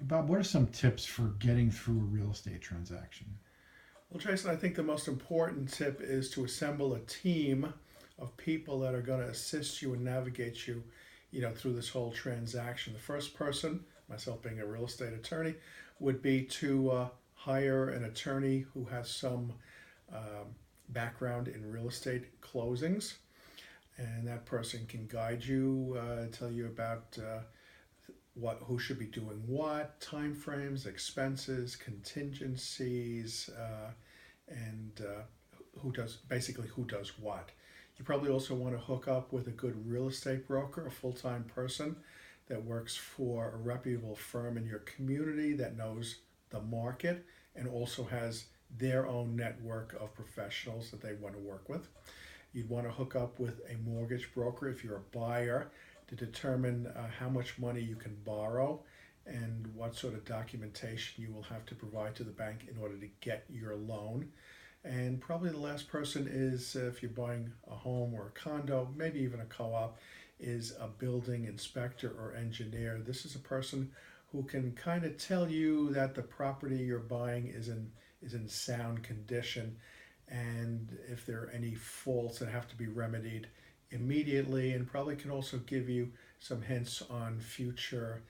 Bob, what are some tips for getting through a real estate transaction? Well, Jason, I think the most important tip is to assemble a team of people that are going to assist you and navigate you, through this whole transaction. The first person, myself being a real estate attorney, would be to hire an attorney who has some background in real estate closings, and that person can guide you, tell you about who should be doing what, time frames, expenses, contingencies, and who does what. You probably also want to hook up with a good real estate broker, a full-time person that works for a reputable firm in your community that knows the market and also has their own network of professionals that they want to work with. You'd want to hook up with a mortgage broker if you're a buyer to determine how much money you can borrow and what sort of documentation you will have to provide to the bank in order to get your loan. And probably the last person is, if you're buying a home or a condo, maybe even a co-op, is a building inspector or engineer. This is a person who can kind of tell you that the property you're buying is in sound condition, and if there are any faults that have to be remedied immediately, and probably can also give you some hints on future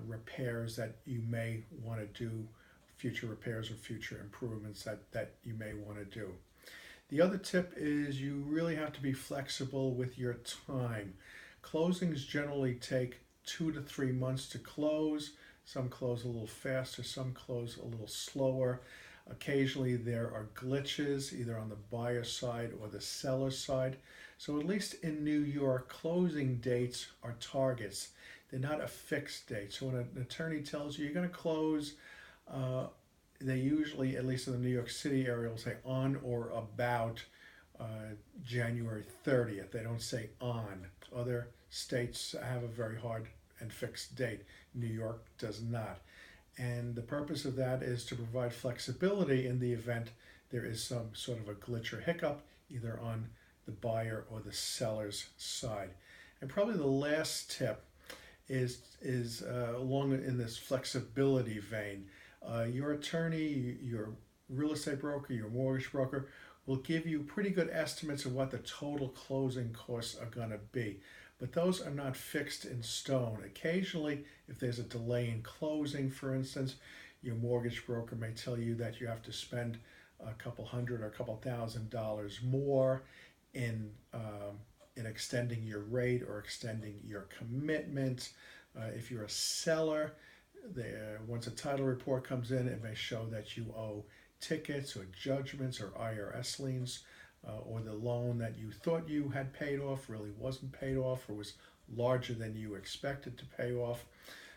repairs that you may want to do, future repairs or future improvements that you may want to do. The other tip is you really have to be flexible with your time. Closings generally take 2 to 3 months to close. Some close a little faster, some close a little slower. Occasionally there are glitches either on the buyer side or the seller side. So at least in New York, closing dates are targets. They're not a fixed date. So when an attorney tells you you're going to close, they usually, at least in the New York City area, will say on or about January 30th. They don't say on. Other states have a very hard and fixed date. New York does not. And the purpose of that is to provide flexibility in the event there is some sort of a glitch or hiccup, either on the buyer or the seller's side. And probably the last tip is along in this flexibility vein. Your attorney, your real estate broker, your mortgage broker will give you pretty good estimates of what the total closing costs are going to be. But those are not fixed in stone. Occasionally, if there's a delay in closing, for instance, your mortgage broker may tell you that you have to spend a couple hundred or a couple $1,000s more in extending your rate or extending your commitment. If you're a seller, once a title report comes in, it may show that you owe tickets or judgments or IRS liens, or the loan that you thought you had paid off really wasn't paid off or was larger than you expected to pay off.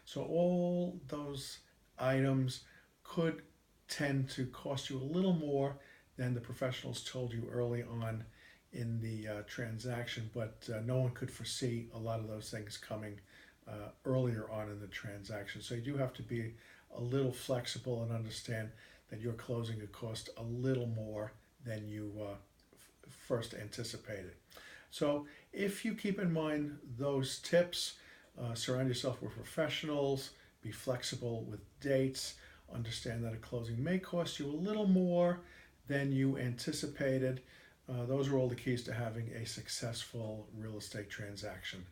So all those items could tend to cost you a little more than the professionals told you early on in the transaction, but no one could foresee a lot of those things coming earlier on in the transaction. So you do have to be a little flexible and understand that your closing could cost a little more than you first anticipated. So if you keep in mind those tips, surround yourself with professionals, be flexible with dates, understand that a closing may cost you a little more than you anticipated. Those are all the keys to having a successful real estate transaction.